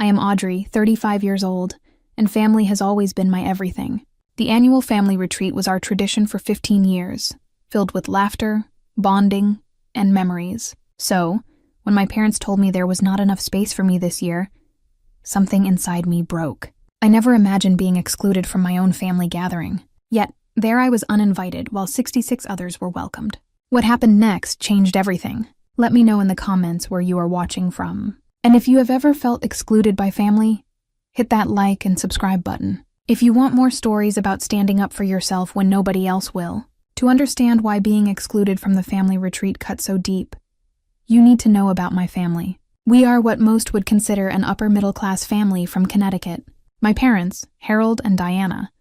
I am Audrey, 35 years old, and family has always been my everything. The annual family retreat was our tradition for 15 years, filled with laughter, bonding, and memories. So, when my parents told me there was not enough space for me this year, something inside me broke. I never imagined being excluded from my own family gathering. Yet, there I was uninvited while 66 others were welcomed. What happened next changed everything. Let me know in the comments where you are watching from. And if you have ever felt excluded by family, hit that like and subscribe button. If you want more stories about standing up for yourself when nobody else will, to understand why being excluded from the family retreat cut so deep, you need to know about my family. We are what most would consider an upper-middle-class family from Connecticut. My parents, Harold and Diana,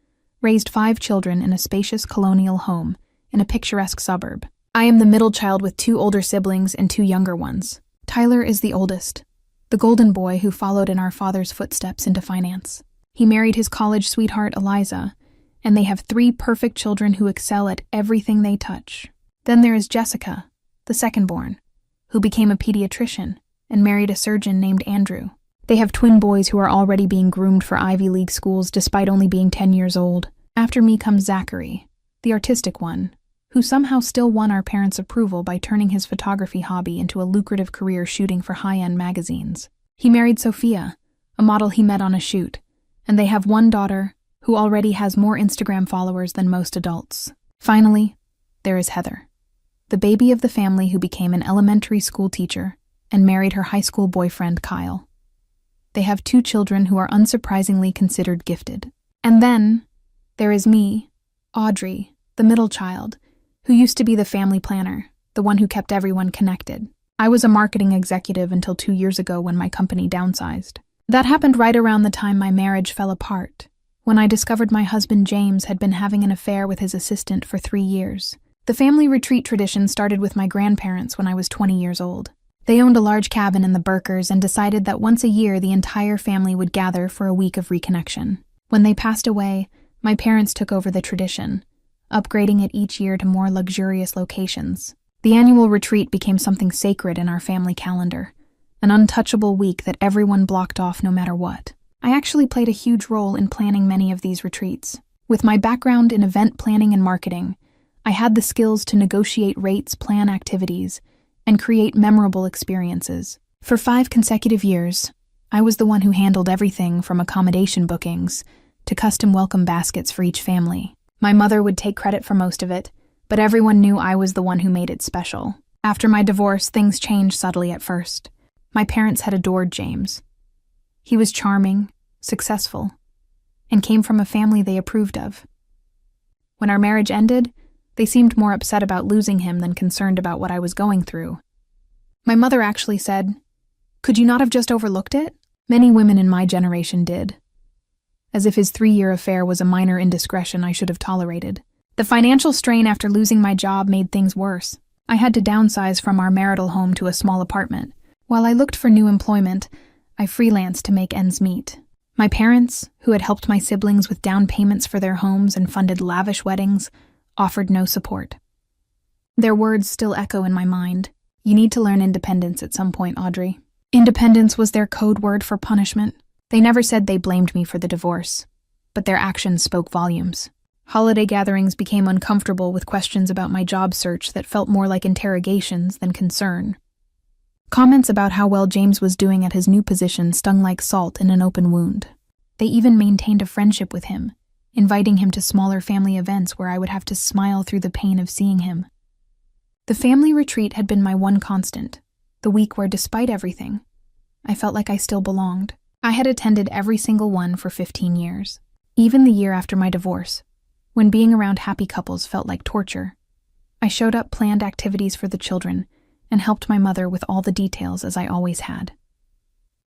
raised 5 children in a spacious colonial home in a picturesque suburb. I am the middle child with 2 older siblings and 2 younger ones. Tyler is the oldest, the golden boy who followed in our father's footsteps into finance. He married his college sweetheart, Eliza, and they have 3 perfect children who excel at everything they touch. Then there is Jessica, the second-born, who became a pediatrician and married a surgeon named Andrew. They have twin boys who are already being groomed for Ivy League schools despite only being 10 years old. After me comes Zachary, the artistic one, who somehow still won our parents' approval by turning his photography hobby into a lucrative career shooting for high-end magazines. He married Sophia, a model he met on a shoot, and they have 1 daughter who already has more Instagram followers than most adults. Finally, there is Heather, the baby of the family who became an elementary school teacher and married her high school boyfriend, Kyle. They have 2 children who are unsurprisingly considered gifted. And then, there is me, Audrey, the middle child, who used to be the family planner, the one who kept everyone connected. I was a marketing executive until 2 years ago when my company downsized. That happened right around the time my marriage fell apart, when I discovered my husband James had been having an affair with his assistant for 3 years. The family retreat tradition started with my grandparents when I was 20 years old. They owned a large cabin in the Burkers and decided that once a year the entire family would gather for a week of reconnection. When they passed away, my parents took over the tradition, upgrading it each year to more luxurious locations. The annual retreat became something sacred in our family calendar, an untouchable week that everyone blocked off no matter what. I actually played a huge role in planning many of these retreats. With my background in event planning and marketing, I had the skills to negotiate rates, plan activities, and create memorable experiences. For 5 consecutive years, I was the one who handled everything from accommodation bookings to custom welcome baskets for each family. My mother would take credit for most of it, but everyone knew I was the one who made it special. After my divorce, things changed subtly at first. My parents had adored James. He was charming, successful, and came from a family they approved of. When our marriage ended, they seemed more upset about losing him than concerned about what I was going through. My mother actually said, "Could you not have just overlooked it?" Many women in my generation did, as if his 3-year affair was a minor indiscretion I should have tolerated. The financial strain after losing my job made things worse. I had to downsize from our marital home to a small apartment. While I looked for new employment, I freelanced to make ends meet. My parents, who had helped my siblings with down payments for their homes and funded lavish weddings, offered no support. Their words still echo in my mind. "You need to learn independence at some point, Audrey." Independence was their code word for punishment. They never said they blamed me for the divorce, but their actions spoke volumes. Holiday gatherings became uncomfortable with questions about my job search that felt more like interrogations than concern. Comments about how well James was doing at his new position stung like salt in an open wound. They even maintained a friendship with him, inviting him to smaller family events where I would have to smile through the pain of seeing him. The family retreat had been my one constant, the week where, despite everything, I felt like I still belonged. I had attended every single one for 15 years, even the year after my divorce, when being around happy couples felt like torture. I showed up, planned activities for the children, and helped my mother with all the details as I always had.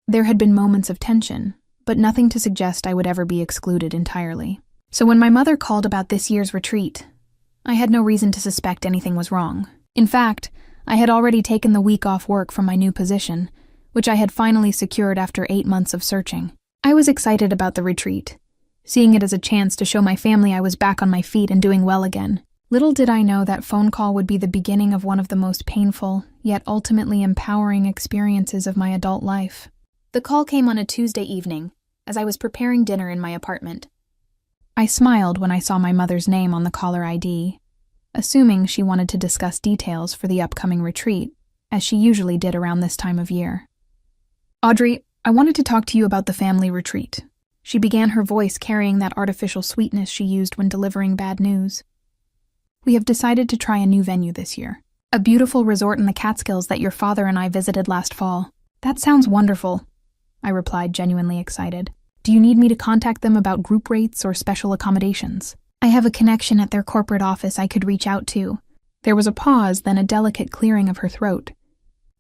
There had been moments of tension, but nothing to suggest I would ever be excluded entirely. So when my mother called about this year's retreat, I had no reason to suspect anything was wrong. In fact, I had already taken the week off work from my new position, which I had finally secured after 8 months of searching. I was excited about the retreat, seeing it as a chance to show my family I was back on my feet and doing well again. Little did I know that phone call would be the beginning of one of the most painful, yet ultimately empowering experiences of my adult life. The call came on a Tuesday evening, as I was preparing dinner in my apartment. I smiled when I saw my mother's name on the caller ID, assuming she wanted to discuss details for the upcoming retreat, as she usually did around this time of year. "Audrey, I wanted to talk to you about the family retreat." She began, her voice carrying that artificial sweetness she used when delivering bad news. "We have decided to try a new venue this year. A beautiful resort in the Catskills that your father and I visited last fall." "That sounds wonderful," I replied, genuinely excited. "Do you need me to contact them about group rates or special accommodations?" "I have a connection at their corporate office I could reach out to." There was a pause, then a delicate clearing of her throat.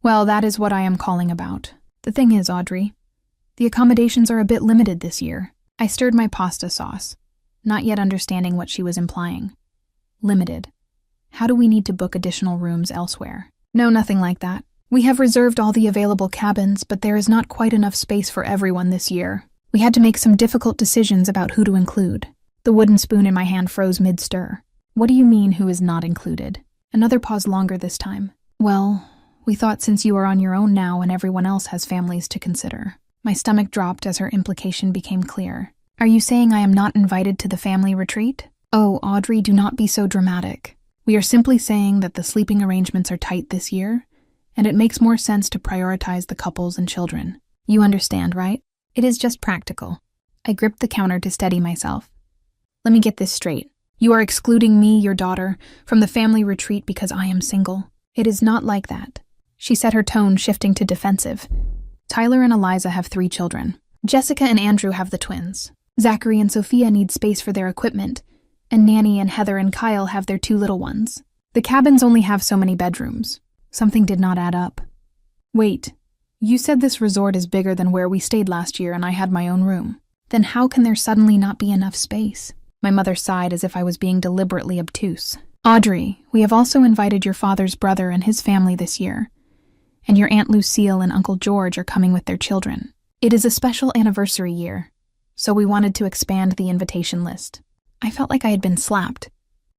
"Well, that is what I am calling about. The thing is, Audrey, the accommodations are a bit limited this year." I stirred my pasta sauce, not yet understanding what she was implying. Limited. How do we need to book additional rooms elsewhere? "No, nothing like that. We have reserved all the available cabins, but there is not quite enough space for everyone this year. We had to make some difficult decisions about who to include." The wooden spoon in my hand froze mid-stir. "What do you mean, who is not included?" Another pause, longer this time. "Well, we thought since you are on your own now and everyone else has families to consider." My stomach dropped as her implication became clear. "Are you saying I am not invited to the family retreat?" "Oh, Audrey, do not be so dramatic. We are simply saying that the sleeping arrangements are tight this year, and it makes more sense to prioritize the couples and children. You understand, right? It is just practical." I gripped the counter to steady myself. "Let me get this straight. You are excluding me, your daughter, from the family retreat because I am single." "It is not like that." She said, her tone shifting to defensive. "Tyler and Eliza have 3 children. Jessica and Andrew have the twins. Zachary and Sophia need space for their equipment, and Nanny and Heather and Kyle have their 2 little ones. The cabins only have so many bedrooms." Something did not add up. "Wait, you said this resort is bigger than where we stayed last year and I had my own room. Then how can there suddenly not be enough space?" My mother sighed as if I was being deliberately obtuse. "Audrey, we have also invited your father's brother and his family this year, and your Aunt Lucille and Uncle George are coming with their children. It is a special anniversary year, so we wanted to expand the invitation list." I felt like I had been slapped.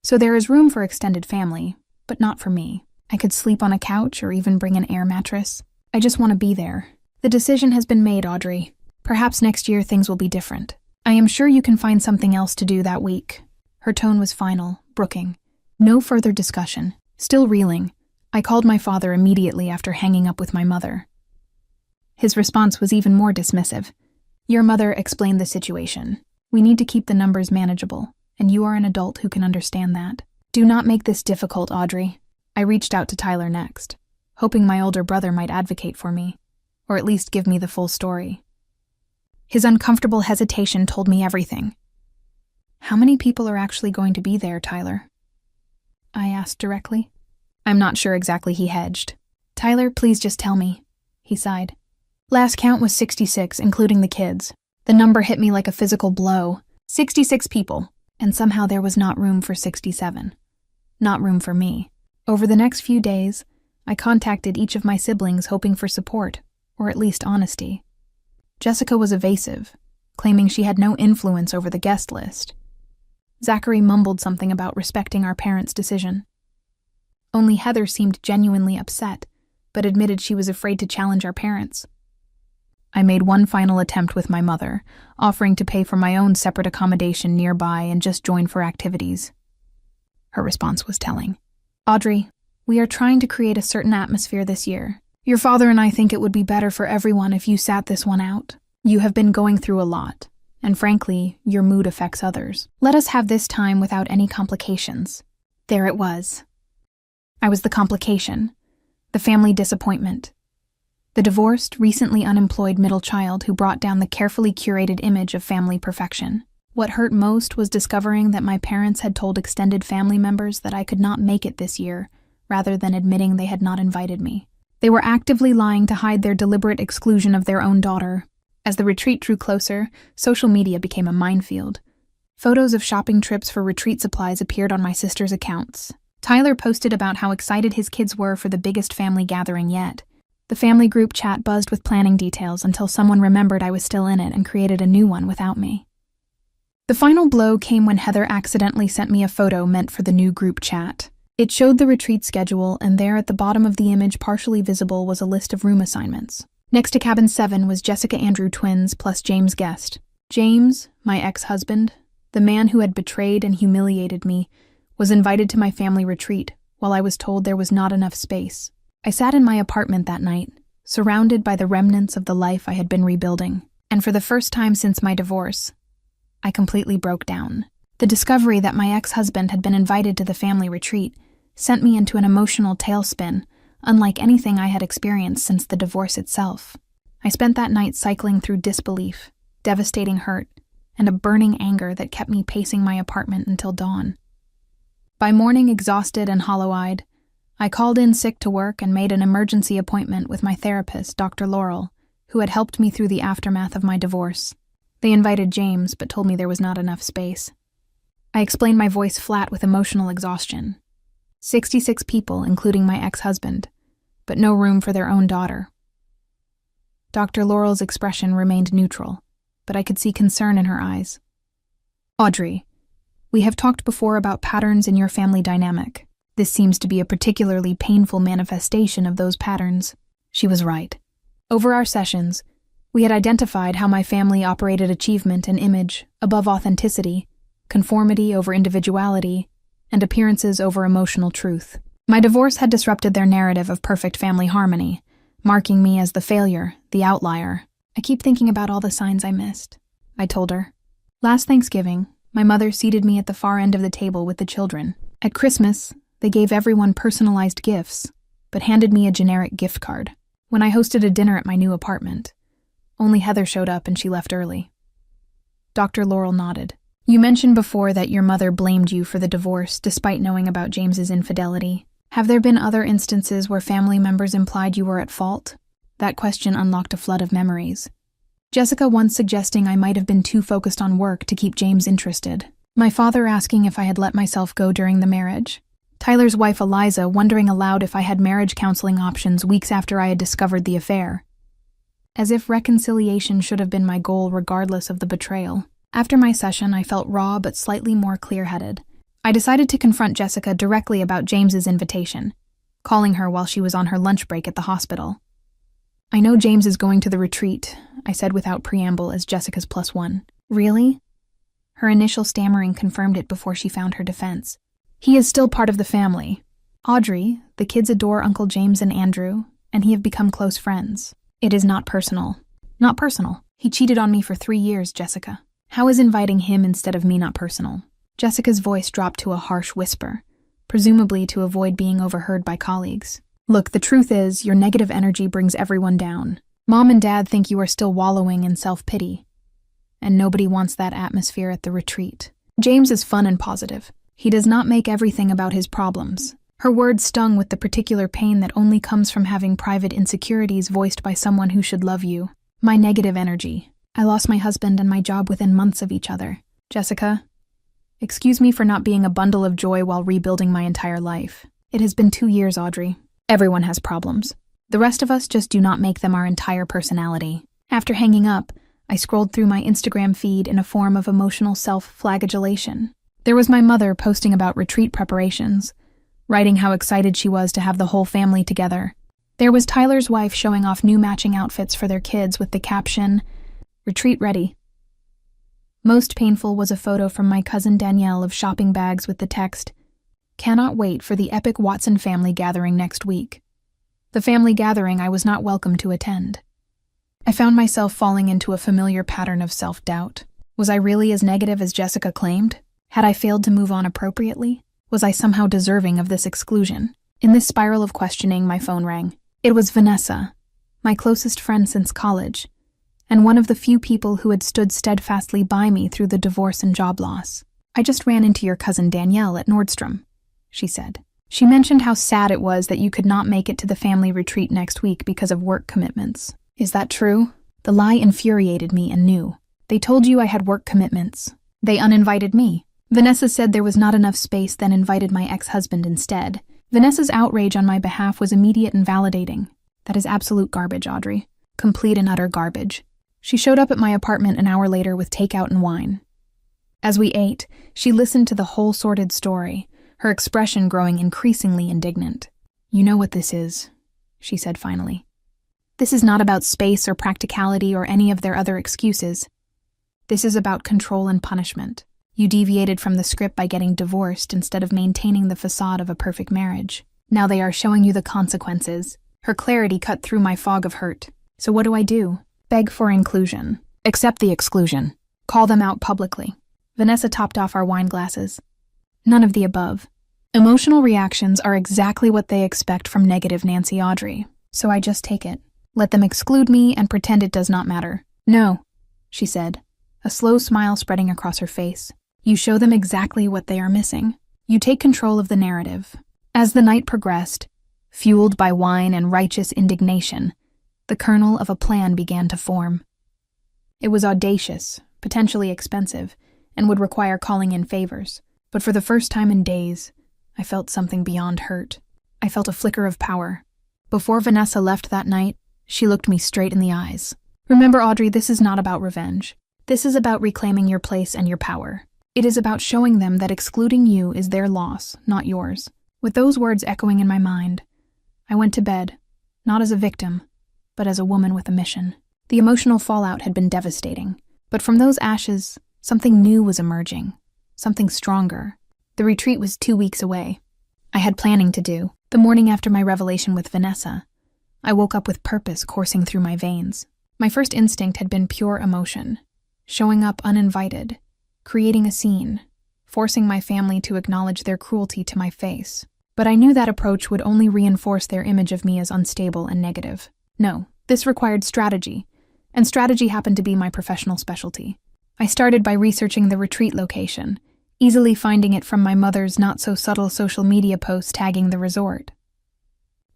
"So there is room for extended family, but not for me. I could sleep on a couch or even bring an air mattress. I just want to be there." "The decision has been made, Audrey. Perhaps next year things will be different. I am sure you can find something else to do that week." Her tone was final, brooking. No further discussion. Still reeling, I called my father immediately after hanging up with my mother. His response was even more dismissive. "Your mother explained the situation. We need to keep the numbers manageable, and you are an adult who can understand that. Do not make this difficult, Audrey." I reached out to Tyler next, hoping my older brother might advocate for me, or at least give me the full story. His uncomfortable hesitation told me everything. "How many people are actually going to be there, Tyler?" I asked directly. "I'm not sure exactly," he hedged. "Tyler, please just tell me," he sighed. "Last count was 66, including the kids. The number hit me like a physical blow. 66 people, and somehow there was not room for 67. Not room for me." Over the next few days, I contacted each of my siblings hoping for support, or at least honesty. Jessica was evasive, claiming she had no influence over the guest list. Zachary mumbled something about respecting our parents' decision. Only Heather seemed genuinely upset, but admitted she was afraid to challenge our parents. I made one final attempt with my mother, offering to pay for my own separate accommodation nearby and just join for activities. Her response was telling. "Audrey, we are trying to create a certain atmosphere this year. Your father and I think it would be better for everyone if you sat this one out. You have been going through a lot, and frankly, your mood affects others. Let us have this time without any complications." There it was. I was the complication, the family disappointment, the divorced, recently unemployed middle child who brought down the carefully curated image of family perfection. What hurt most was discovering that my parents had told extended family members that I could not make it this year, rather than admitting they had not invited me. They were actively lying to hide their deliberate exclusion of their own daughter. As the retreat drew closer, social media became a minefield. Photos of shopping trips for retreat supplies appeared on my sister's accounts. Tyler posted about how excited his kids were for the biggest family gathering yet. The family group chat buzzed with planning details until someone remembered I was still in it and created a new one without me. The final blow came when Heather accidentally sent me a photo meant for the new group chat. It showed the retreat schedule, and there at the bottom of the image, partially visible, was a list of room assignments. Next to cabin 7 was Jessica Andrew twins plus James Guest. James, my ex-husband, the man who had betrayed and humiliated me, was invited to my family retreat while I was told there was not enough space. I sat in my apartment that night, surrounded by the remnants of the life I had been rebuilding, and for the first time since my divorce, I completely broke down. The discovery that my ex-husband had been invited to the family retreat sent me into an emotional tailspin, unlike anything I had experienced since the divorce itself. I spent that night cycling through disbelief, devastating hurt, and a burning anger that kept me pacing my apartment until dawn. By morning, exhausted and hollow-eyed, I called in sick to work and made an emergency appointment with my therapist, Dr. Laurel, who had helped me through the aftermath of my divorce. They invited James, but told me there was not enough space. I explained my voice flat with emotional exhaustion. 66 people, including my ex-husband, but no room for their own daughter. Dr. Laurel's expression remained neutral, but I could see concern in her eyes. Audrey, we have talked before about patterns in your family dynamic. This seems to be a particularly painful manifestation of those patterns. She was right. Over our sessions, we had identified how my family operated achievement and image above authenticity, conformity over individuality, and appearances over emotional truth. My divorce had disrupted their narrative of perfect family harmony, marking me as the failure, the outlier. I keep thinking about all the signs I missed, I told her. Last Thanksgiving, my mother seated me at the far end of the table with the children. At Christmas, they gave everyone personalized gifts, but handed me a generic gift card. When I hosted a dinner at my new apartment, only Heather showed up and she left early. Dr. Laurel nodded. You mentioned before that your mother blamed you for the divorce despite knowing about James's infidelity. Have there been other instances where family members implied you were at fault? That question unlocked a flood of memories. Jessica once suggesting I might have been too focused on work to keep James interested. My father asking if I had let myself go during the marriage. Tyler's wife Eliza wondering aloud if I had marriage counseling options weeks after I had discovered the affair. As if reconciliation should have been my goal regardless of the betrayal. After my session, I felt raw but slightly more clear-headed. I decided to confront Jessica directly about James's invitation, calling her while she was on her lunch break at the hospital. I know James is going to the retreat, I said without preamble as Jessica's +1. Really? Her initial stammering confirmed it before she found her defense. He is still part of the family. Audrey, the kids adore Uncle James and Andrew, and he have become close friends. It is not personal. Not personal. He cheated on me for 3 years, Jessica. How is inviting him instead of me not personal? Jessica's voice dropped to a harsh whisper, presumably to avoid being overheard by colleagues. Look, the truth is, your negative energy brings everyone down. Mom and Dad think you are still wallowing in self-pity, and nobody wants that atmosphere at the retreat. James is fun and positive. He does not make everything about his problems. Her words stung with the particular pain that only comes from having private insecurities voiced by someone who should love you. My negative energy. I lost my husband and my job within months of each other. Jessica, excuse me for not being a bundle of joy while rebuilding my entire life. It has been 2 years, Audrey. Everyone has problems. The rest of us just do not make them our entire personality. After hanging up, I scrolled through my Instagram feed in a form of emotional self-flagellation. There was my mother posting about retreat preparations, writing how excited she was to have the whole family together. There was Tyler's wife showing off new matching outfits for their kids with the caption, "Retreat ready." Most painful was a photo from my cousin Danielle of shopping bags with the text, "Cannot wait for the epic Watson family gathering next week." The family gathering I was not welcome to attend. I found myself falling into a familiar pattern of self-doubt. Was I really as negative as Jessica claimed? Had I failed to move on appropriately? Was I somehow deserving of this exclusion? In this spiral of questioning, my phone rang. It was Vanessa, my closest friend since college, and one of the few people who had stood steadfastly by me through the divorce and job loss. "I just ran into your cousin Danielle at Nordstrom," she said. "She mentioned how sad it was that you could not make it to the family retreat next week because of work commitments. Is that true?" The lie infuriated me anew. They told you I had work commitments. They uninvited me. Vanessa said there was not enough space, then invited my ex-husband instead. Vanessa's outrage on my behalf was immediate and validating. That is absolute garbage, Audrey. Complete and utter garbage. She showed up at my apartment an hour later with takeout and wine. As we ate, she listened to the whole sordid story, her expression growing increasingly indignant. "You know what this is," she said finally. This is not about space or practicality or any of their other excuses. This is about control and punishment. You deviated from the script by getting divorced instead of maintaining the facade of a perfect marriage. Now they are showing you the consequences. Her clarity cut through my fog of hurt. So what do? Beg for inclusion. Accept the exclusion. Call them out publicly. Vanessa topped off our wine glasses. None of the above. Emotional reactions are exactly what they expect from negative Nancy Audrey. So I just take it. Let them exclude me and pretend it does not matter. No, she said, a slow smile spreading across her face. You show them exactly what they are missing. You take control of the narrative. As the night progressed, fueled by wine and righteous indignation, the kernel of a plan began to form. It was audacious, potentially expensive, and would require calling in favors. But for the first time in days, I felt something beyond hurt. I felt a flicker of power. Before Vanessa left that night, she looked me straight in the eyes. Remember, Audrey, this is not about revenge. This is about reclaiming your place and your power. It is about showing them that excluding you is their loss, not yours. With those words echoing in my mind, I went to bed, not as a victim, but as a woman with a mission. The emotional fallout had been devastating, but from those ashes, something new was emerging, something stronger. The retreat was 2 weeks away. I had planning to do. The morning after my revelation with Vanessa, I woke up with purpose coursing through my veins. My first instinct had been pure emotion, showing up uninvited, creating a scene, forcing my family to acknowledge their cruelty to my face. But I knew that approach would only reinforce their image of me as unstable and negative. No, this required strategy, and strategy happened to be my professional specialty. I started by researching the retreat location, easily finding it from my mother's not-so-subtle social media posts tagging the resort.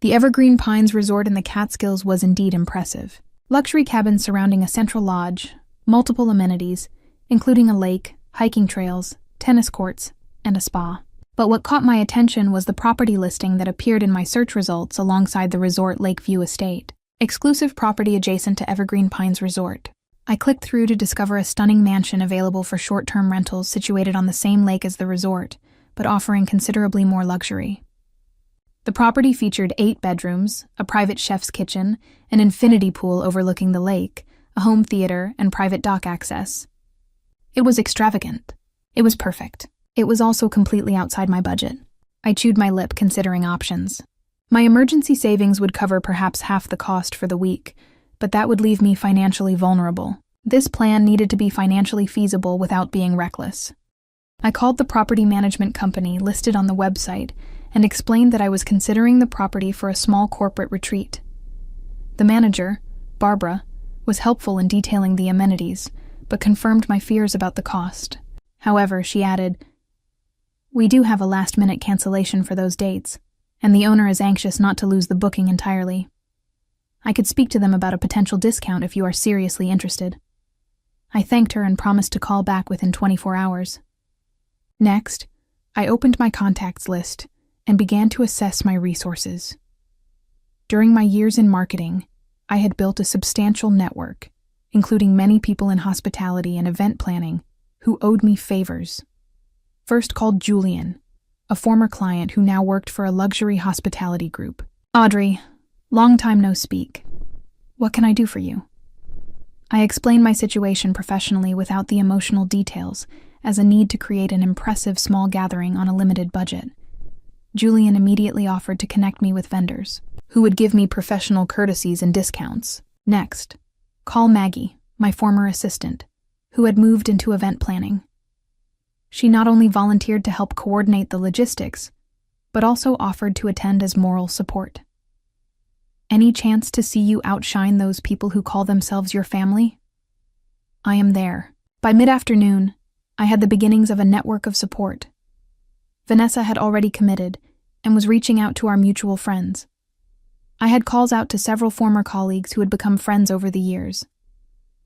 The Evergreen Pines Resort in the Catskills was indeed impressive. Luxury cabins surrounding a central lodge, multiple amenities, including a lake, hiking trails, tennis courts, and a spa. But what caught my attention was the property listing that appeared in my search results alongside the resort Lakeview Estate. Exclusive property adjacent to Evergreen Pines Resort. I clicked through to discover a stunning mansion available for short-term rentals situated on the same lake as the resort, but offering considerably more luxury. The property featured 8 bedrooms, a private chef's kitchen, an infinity pool overlooking the lake, a home theater, and private dock access. It was extravagant. It was perfect. It was also completely outside my budget. I chewed my lip considering options. My emergency savings would cover perhaps half the cost for the week, but that would leave me financially vulnerable. This plan needed to be financially feasible without being reckless. I called the property management company listed on the website and explained that I was considering the property for a small corporate retreat. The manager, Barbara, was helpful in detailing the amenities, but confirmed my fears about the cost. However, she added, "We do have a last-minute cancellation for those dates, and the owner is anxious not to lose the booking entirely. I could speak to them about a potential discount if you are seriously interested." I thanked her and promised to call back within 24 hours. Next, I opened my contacts list and began to assess my resources. During my years in marketing, I had built a substantial network, including many people in hospitality and event planning, who owed me favors. First called Julian, a former client who now worked for a luxury hospitality group. "Audrey, long time no speak. What can I do for you?" I explained my situation professionally without the emotional details, as a need to create an impressive small gathering on a limited budget. Julian immediately offered to connect me with vendors, who would give me professional courtesies and discounts. Next, call Maggie, my former assistant, who had moved into event planning. She not only volunteered to help coordinate the logistics, but also offered to attend as moral support. Any chance to see you outshine those people who call themselves your family? I am there. By mid-afternoon, I had the beginnings of a network of support. Vanessa had already committed and was reaching out to our mutual friends. I had calls out to several former colleagues who had become friends over the years.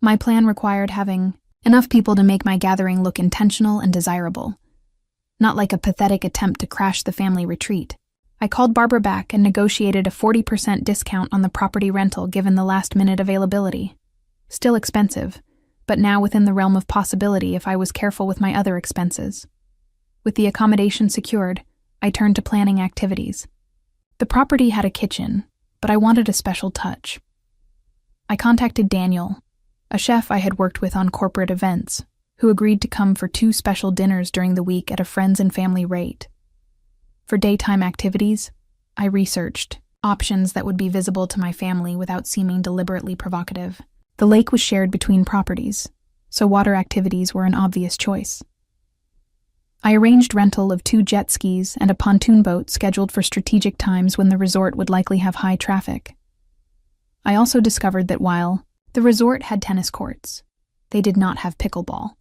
My plan required having enough people to make my gathering look intentional and desirable, not like a pathetic attempt to crash the family retreat. I called Barbara back and negotiated a 40% discount on the property rental given the last-minute availability. Still expensive, but now within the realm of possibility if I was careful with my other expenses. With the accommodation secured, I turned to planning activities. The property had a kitchen, but I wanted a special touch. I contacted Daniel, a chef I had worked with on corporate events, who agreed to come for 2 special dinners during the week at a friends and family rate. For daytime activities, I researched options that would be visible to my family without seeming deliberately provocative. The lake was shared between properties, so water activities were an obvious choice. I arranged rental of 2 jet skis and a pontoon boat scheduled for strategic times when the resort would likely have high traffic. I also discovered that while the resort had tennis courts, they did not have pickleball,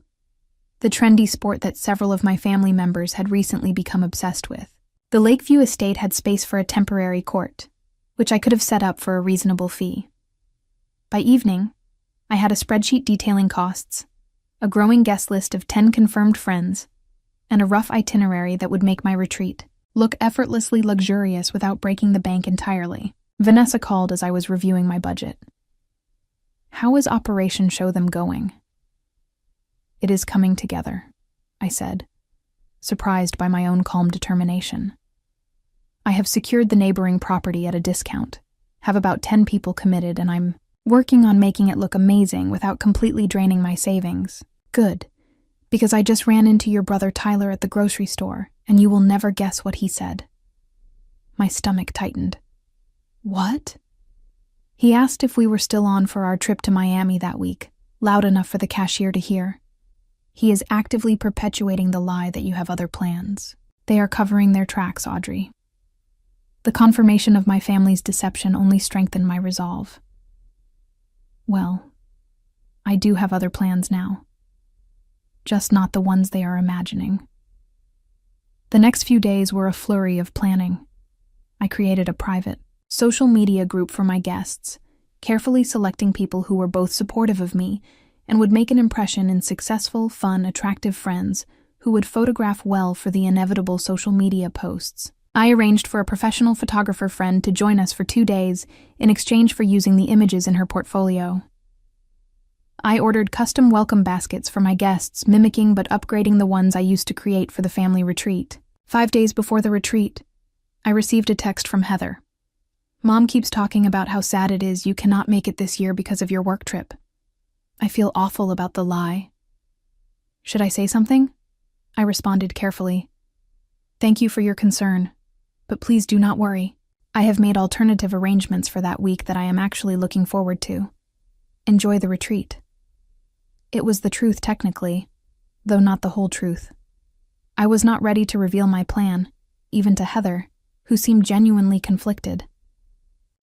the trendy sport that several of my family members had recently become obsessed with. The Lakeview estate had space for a temporary court, which I could have set up for a reasonable fee. By evening, I had a spreadsheet detailing costs, a growing guest list of 10 confirmed friends, and a rough itinerary that would make my retreat look effortlessly luxurious without breaking the bank entirely. Vanessa called as I was reviewing my budget. "How is Operation Show Them going?" "It is coming together," I said, surprised by my own calm determination. "I have secured the neighboring property at a discount, have about 10 people committed, and I'm working on making it look amazing without completely draining my savings." "Good, because I just ran into your brother Tyler at the grocery store, and you will never guess what he said." My stomach tightened. "What?" "He asked if we were still on for our trip to Miami that week, loud enough for the cashier to hear. He is actively perpetuating the lie that you have other plans. They are covering their tracks, Audrey." The confirmation of my family's deception only strengthened my resolve. Well, I do have other plans now. Just not the ones they are imagining. The next few days were a flurry of planning. I created a private social media group for my guests, carefully selecting people who were both supportive of me and would make an impression in successful, fun, attractive friends who would photograph well for the inevitable social media posts. I arranged for a professional photographer friend to join us for 2 days in exchange for using the images in her portfolio. I ordered custom welcome baskets for my guests, mimicking but upgrading the ones I used to create for the family retreat. 5 days before the retreat, I received a text from Heather. "Mom keeps talking about how sad it is you cannot make it this year because of your work trip. I feel awful about the lie." "Should I say something?" I responded carefully. "Thank you for your concern, but please do not worry. I have made alternative arrangements for that week that I am actually looking forward to. Enjoy the retreat." It was the truth technically, though not the whole truth. I was not ready to reveal my plan, even to Heather, who seemed genuinely conflicted.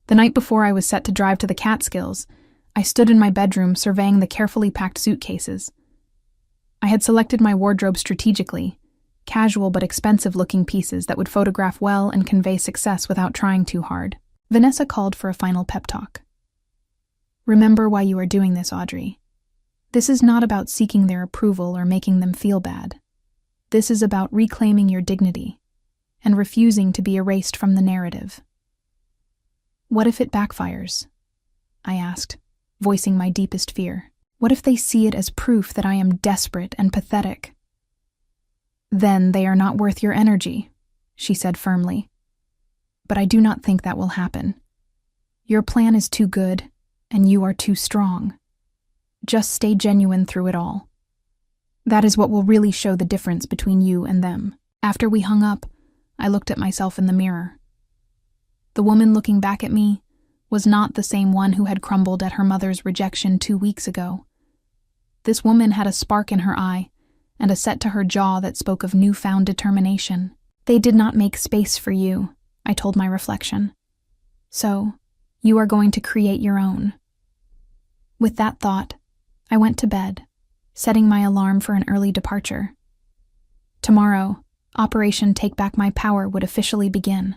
The night before I was set to drive to the Catskills, I stood in my bedroom surveying the carefully packed suitcases. I had selected my wardrobe strategically, casual but expensive-looking pieces that would photograph well and convey success without trying too hard. Vanessa called for a final pep talk. "Remember why you are doing this, Audrey. This is not about seeking their approval or making them feel bad. This is about reclaiming your dignity and refusing to be erased from the narrative." "What if it backfires?" I asked, voicing my deepest fear. "What if they see it as proof that I am desperate and pathetic?" "Then they are not worth your energy," she said firmly. "But I do not think that will happen. Your plan is too good, and you are too strong. Just stay genuine through it all. That is what will really show the difference between you and them." After we hung up, I looked at myself in the mirror. The woman looking back at me was not the same one who had crumbled at her mother's rejection 2 weeks ago. This woman had a spark in her eye and a set to her jaw that spoke of newfound determination. "They did not make space for you," I told my reflection. "So, you are going to create your own." With that thought, I went to bed, setting my alarm for an early departure. Tomorrow, Operation Take Back My Power would officially begin.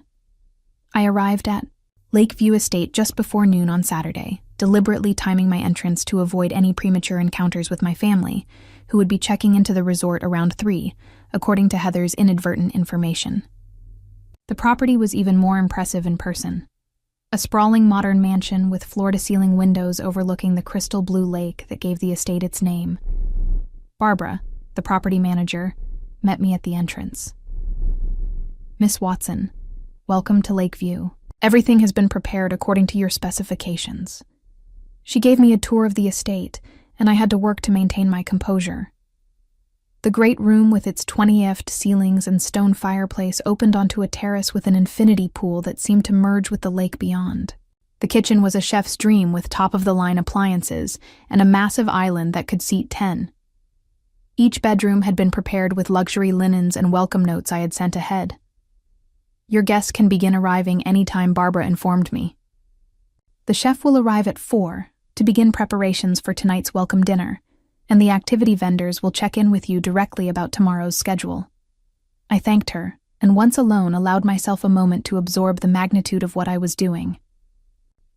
I arrived at Lakeview Estate just before noon on Saturday, deliberately timing my entrance to avoid any premature encounters with my family, who would be checking into the resort around 3, according to Heather's inadvertent information. The property was even more impressive in person. A sprawling modern mansion with floor-to-ceiling windows overlooking the crystal blue lake that gave the estate its name. Barbara, the property manager, met me at the entrance. "Miss Watson, welcome to Lakeview. Everything has been prepared according to your specifications." She gave me a tour of the estate, and I had to work to maintain my composure. The great room with its 20-ft ceilings and stone fireplace opened onto a terrace with an infinity pool that seemed to merge with the lake beyond. The kitchen was a chef's dream with top-of-the-line appliances and a massive island that could seat 10. Each bedroom had been prepared with luxury linens and welcome notes I had sent ahead. "Your guests can begin arriving anytime," Barbara informed me. "The chef will arrive at 4 to begin preparations for tonight's welcome dinner, and the activity vendors will check in with you directly about tomorrow's schedule." I thanked her, and once alone allowed myself a moment to absorb the magnitude of what I was doing.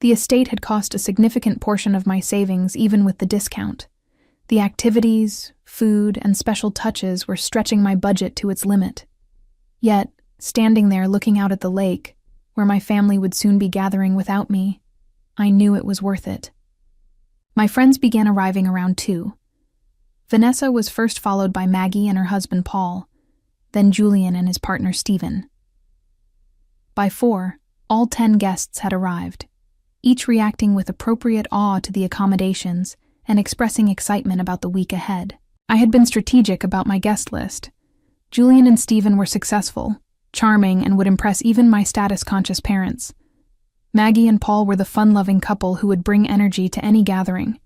The estate had cost a significant portion of my savings even with the discount. The activities, food, and special touches were stretching my budget to its limit. Yet, standing there looking out at the lake, where my family would soon be gathering without me, I knew it was worth it. My friends began arriving around 2. Vanessa was first, followed by Maggie and her husband Paul, then Julian and his partner Stephen. By 4, all 10 guests had arrived, each reacting with appropriate awe to the accommodations and expressing excitement about the week ahead. I had been strategic about my guest list. Julian and Stephen were successful, charming, and would impress even my status-conscious parents. Maggie and Paul were the fun-loving couple who would bring energy to any gathering.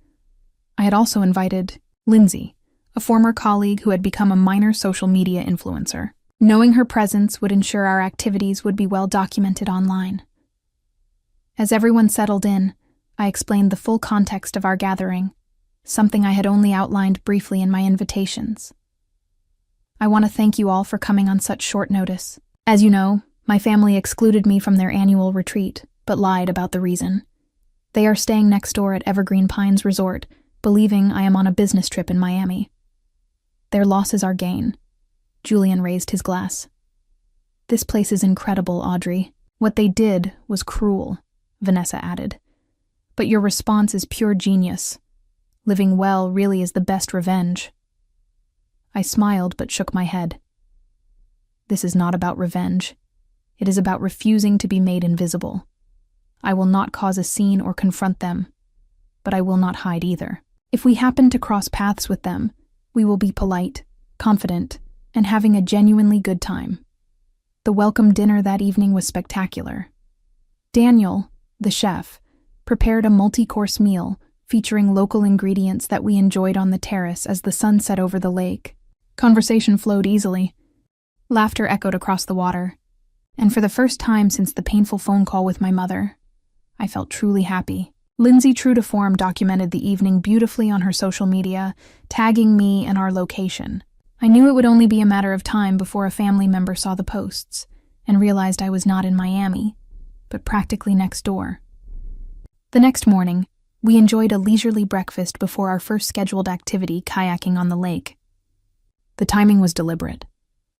I had also invited Lindsay, a former colleague who had become a minor social media influencer. Knowing her presence would ensure our activities would be well documented online. As everyone settled in, I explained the full context of our gathering, something I had only outlined briefly in my invitations. "I want to thank you all for coming on such short notice. As you know, my family excluded me from their annual retreat, but lied about the reason. They are staying next door at Evergreen Pines Resort, believing I am on a business trip in Miami. Their loss is our gain." Julian raised his glass. "This place is incredible, Audrey. What they did was cruel," Vanessa added. "But your response is pure genius. Living well really is the best revenge." I smiled but shook my head. "This is not about revenge. It is about refusing to be made invisible. I will not cause a scene or confront them, but I will not hide either. If we happen to cross paths with them, we will be polite, confident, and having a genuinely good time." The welcome dinner that evening was spectacular. Daniel, the chef, prepared a multi-course meal featuring local ingredients that we enjoyed on the terrace as the sun set over the lake. Conversation flowed easily. Laughter echoed across the water. And for the first time since the painful phone call with my mother, I felt truly happy. Lindsay, true to form, documented the evening beautifully on her social media, tagging me and our location. I knew it would only be a matter of time before a family member saw the posts and realized I was not in Miami, but practically next door. The next morning, we enjoyed a leisurely breakfast before our first scheduled activity, kayaking on the lake. The timing was deliberate.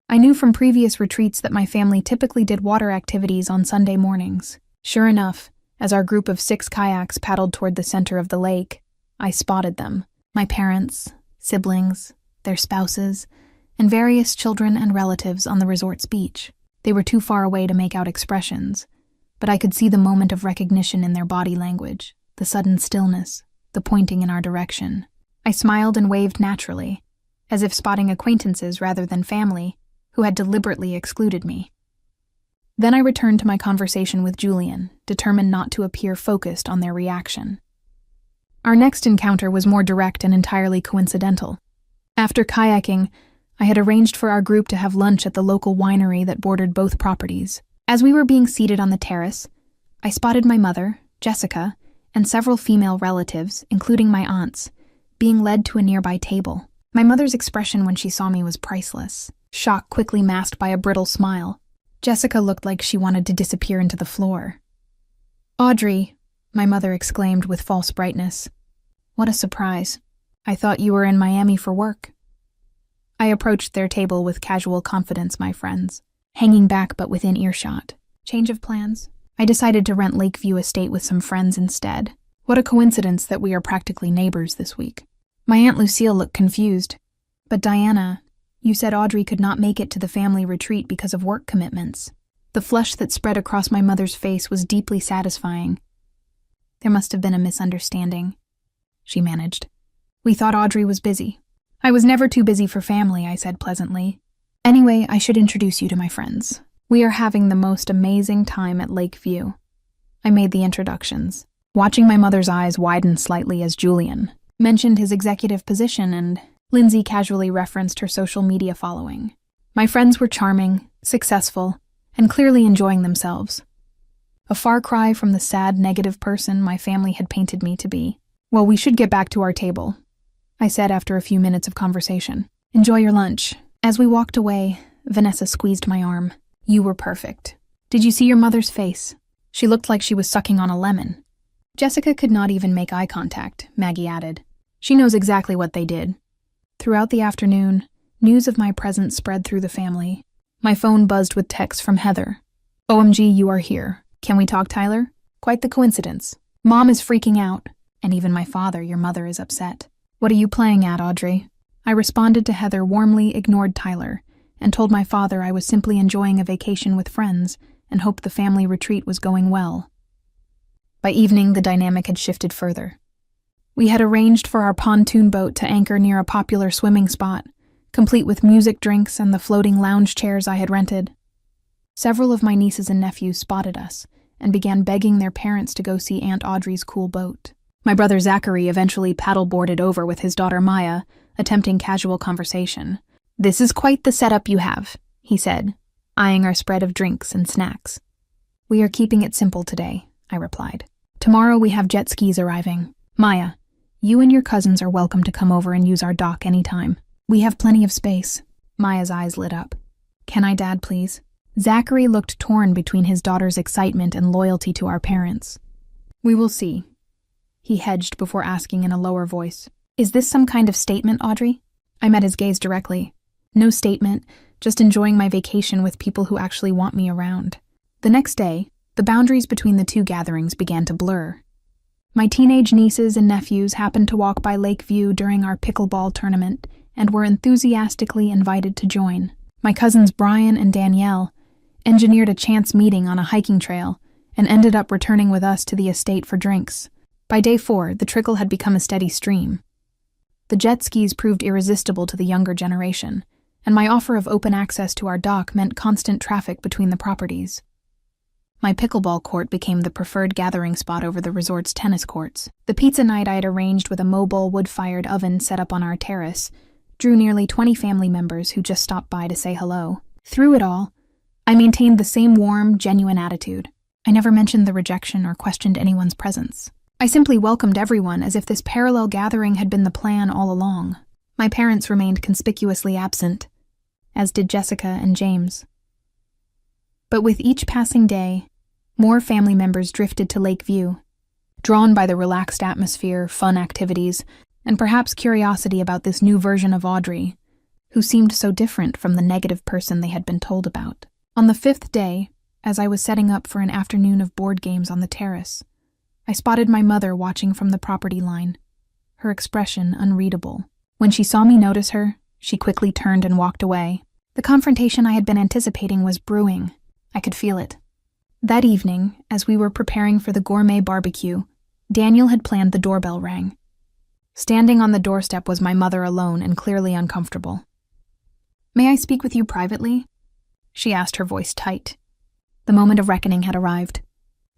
I knew from previous retreats that my family typically did water activities on Sunday mornings. Sure enough, as our group of 6 kayaks paddled toward the center of the lake, I spotted them: my parents, siblings, their spouses, and various children and relatives on the resort's beach. They were too far away to make out expressions, but I could see the moment of recognition in their body language, the sudden stillness, the pointing in our direction. I smiled and waved naturally, as if spotting acquaintances rather than family, who had deliberately excluded me. Then I returned to my conversation with Julian, determined not to appear focused on their reaction. Our next encounter was more direct and entirely coincidental. After kayaking, I had arranged for our group to have lunch at the local winery that bordered both properties. As we were being seated on the terrace, I spotted my mother, Jessica, and several female relatives, including my aunts, being led to a nearby table. My mother's expression when she saw me was priceless, shock quickly masked by a brittle smile. Jessica looked like she wanted to disappear into the floor. "Audrey," my mother exclaimed with false brightness. "What a surprise. I thought you were in Miami for work." I approached their table with casual confidence, my friends, hanging back but within earshot. Change of plans. I decided to rent Lakeview Estate with some friends instead. What a coincidence that we are practically neighbors this week. My Aunt Lucille looked confused. "But Diana, you said Audrey could not make it to the family retreat because of work commitments." The flush that spread across my mother's face was deeply satisfying. There must have been a misunderstanding, she managed. We thought Audrey was busy. I was never too busy for family, I said pleasantly. Anyway, I should introduce you to my friends. We are having the most amazing time at Lakeview. I made the introductions, watching my mother's eyes widen slightly as Julian mentioned his executive position and Lindsay casually referenced her social media following. My friends were charming, successful, and clearly enjoying themselves. A far cry from the sad, negative person my family had painted me to be. Well, we should get back to our table, I said after a few minutes of conversation. Enjoy your lunch. As we walked away, Vanessa squeezed my arm. You were perfect. Did you see your mother's face? She looked like she was sucking on a lemon. Jessica could not even make eye contact, Maggie added. She knows exactly what they did. Throughout the afternoon, news of my presence spread through the family. My phone buzzed with texts from Heather. OMG, you are here. Can we talk, Tyler? Quite the coincidence. Mom is freaking out. And even my father, your mother, is upset. What are you playing at, Audrey? I responded to Heather, warmly ignored Tyler, and told my father I was simply enjoying a vacation with friends and hoped the family retreat was going well. By evening, the dynamic had shifted further. We had arranged for our pontoon boat to anchor near a popular swimming spot, complete with music drinks and the floating lounge chairs I had rented. Several of my nieces and nephews spotted us and began begging their parents to go see Aunt Audrey's cool boat. My brother Zachary eventually paddle-boarded over with his daughter Maya, attempting casual conversation. This is quite the setup you have, he said, eyeing our spread of drinks and snacks. We are keeping it simple today, I replied. Tomorrow we have jet skis arriving. Maya, you and your cousins are welcome to come over and use our dock anytime. We have plenty of space. Maya's eyes lit up. Can I, Dad, please? Zachary looked torn between his daughter's excitement and loyalty to our parents. We will see. He hedged before asking in a lower voice. Is this some kind of statement, Audrey? I met his gaze directly. No statement, just enjoying my vacation with people who actually want me around. The next day, the boundaries between the two gatherings began to blur. My teenage nieces and nephews happened to walk by Lakeview during our pickleball tournament and were enthusiastically invited to join. My cousins Brian and Danielle engineered a chance meeting on a hiking trail and ended up returning with us to the estate for drinks. By day 4, the trickle had become a steady stream. The jet skis proved irresistible to the younger generation, and my offer of open access to our dock meant constant traffic between the properties. My pickleball court became the preferred gathering spot over the resort's tennis courts. The pizza night I had arranged with a mobile wood-fired oven set up on our terrace drew nearly 20 family members who just stopped by to say hello. Through it all, I maintained the same warm, genuine attitude. I never mentioned the rejection or questioned anyone's presence. I simply welcomed everyone as if this parallel gathering had been the plan all along. My parents remained conspicuously absent, as did Jessica and James. But with each passing day, more family members drifted to Lakeview, drawn by the relaxed atmosphere, fun activities, and perhaps curiosity about this new version of Audrey, who seemed so different from the negative person they had been told about. On the 5th day, as I was setting up for an afternoon of board games on the terrace, I spotted my mother watching from the property line, her expression unreadable. When she saw me notice her, she quickly turned and walked away. The confrontation I had been anticipating was brewing. I could feel it. That evening, as we were preparing for the gourmet barbecue, Daniel had planned the doorbell rang. Standing on the doorstep was my mother alone and clearly uncomfortable. "May I speak with you privately?" she asked, her voice tight. The moment of reckoning had arrived.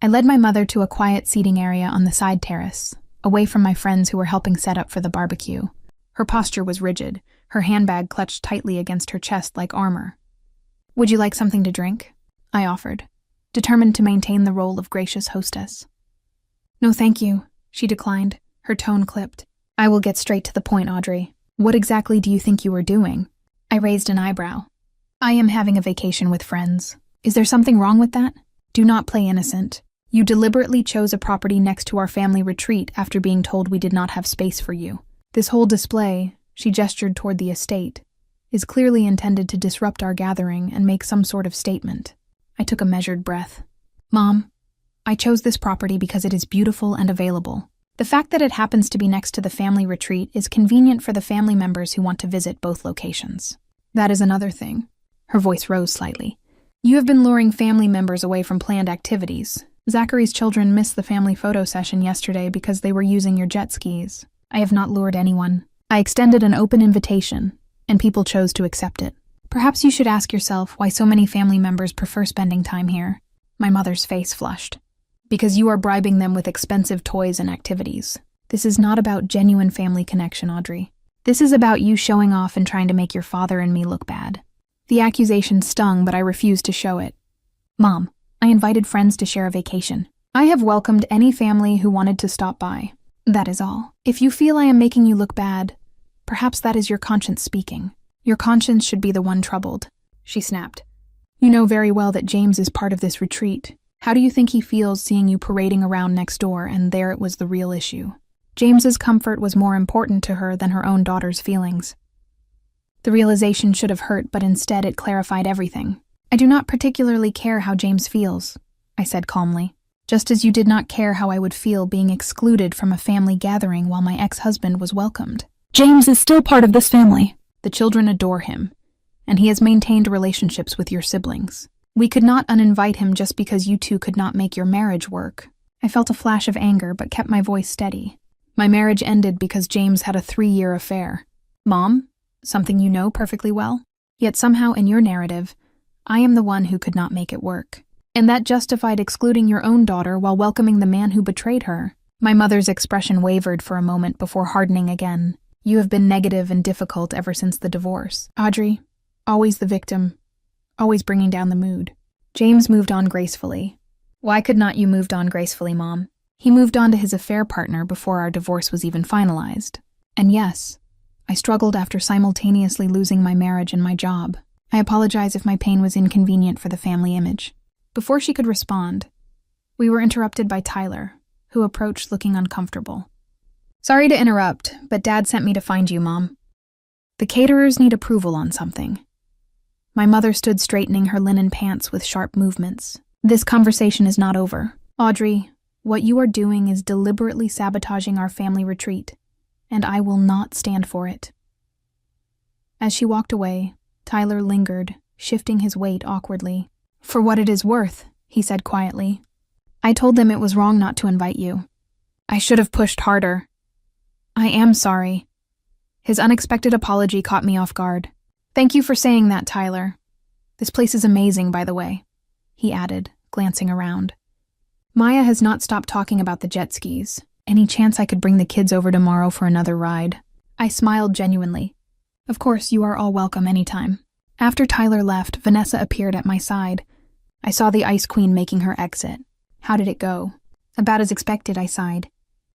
I led my mother to a quiet seating area on the side terrace, away from my friends who were helping set up for the barbecue. Her posture was rigid, her handbag clutched tightly against her chest like armor. "Would you like something to drink?" I offered, determined to maintain the role of gracious hostess. "No, thank you," she declined, her tone clipped. "I will get straight to the point, Audrey. What exactly do you think you are doing?" I raised an eyebrow. "I am having a vacation with friends. Is there something wrong with that? Do not play innocent. You deliberately chose a property next to our family retreat after being told we did not have space for you. This whole display," she gestured toward the estate, "is clearly intended to disrupt our gathering and make some sort of statement." I took a measured breath. "Mom, I chose this property because it is beautiful and available. The fact that it happens to be next to the family retreat is convenient for the family members who want to visit both locations. That is another thing." Her voice rose slightly. "You have been luring family members away from planned activities. Zachary's children missed the family photo session yesterday because they were using your jet skis. I have not lured anyone. I extended an open invitation, and people chose to accept it. Perhaps you should ask yourself why so many family members prefer spending time here. My mother's face flushed. Because you are bribing them with expensive toys and activities. This is not about genuine family connection, Audrey. This is about you showing off and trying to make your father and me look bad. The accusation stung, but I refused to show it. Mom, I invited friends to share a vacation. I have welcomed any family who wanted to stop by. That is all. If you feel I am making you look bad, perhaps that is your conscience speaking. Your conscience should be the one troubled. She snapped. You know very well that James is part of this retreat. How do you think he feels seeing you parading around next door, and there it was the real issue? James's comfort was more important to her than her own daughter's feelings. The realization should have hurt, but instead it clarified everything. I do not particularly care how James feels, I said calmly, just as you did not care how I would feel being excluded from a family gathering while my ex-husband was welcomed. James is still part of this family. The children adore him, and he has maintained relationships with your siblings. We could not uninvite him just because you two could not make your marriage work. I felt a flash of anger but kept my voice steady. My marriage ended because James had a 3-year affair. Mom, something you know perfectly well? Yet somehow in your narrative, I am the one who could not make it work. And that justified excluding your own daughter while welcoming the man who betrayed her. My mother's expression wavered for a moment before hardening again. You have been negative and difficult ever since the divorce. Audrey, always the victim. Always bringing down the mood. James moved on gracefully. Why could not you moved on gracefully, Mom? He moved on to his affair partner before our divorce was even finalized. And yes, I struggled after simultaneously losing my marriage and my job. I apologize if my pain was inconvenient for the family image. Before she could respond, we were interrupted by Tyler, who approached looking uncomfortable. Sorry to interrupt, but Dad sent me to find you, Mom. The caterers need approval on something. My mother stood straightening her linen pants with sharp movements. This conversation is not over. Audrey, what you are doing is deliberately sabotaging our family retreat, and I will not stand for it. As she walked away, Tyler lingered, shifting his weight awkwardly. For what it is worth, he said quietly. I told them it was wrong not to invite you. I should have pushed harder. I am sorry. His unexpected apology caught me off guard. Thank you for saying that, Tyler. This place is amazing, by the way, he added, glancing around. Maya has not stopped talking about the jet skis. Any chance I could bring the kids over tomorrow for another ride? I smiled genuinely. Of course, you are all welcome anytime. After Tyler left, Vanessa appeared at my side. I saw the Ice Queen making her exit. How did it go? About as expected, I sighed.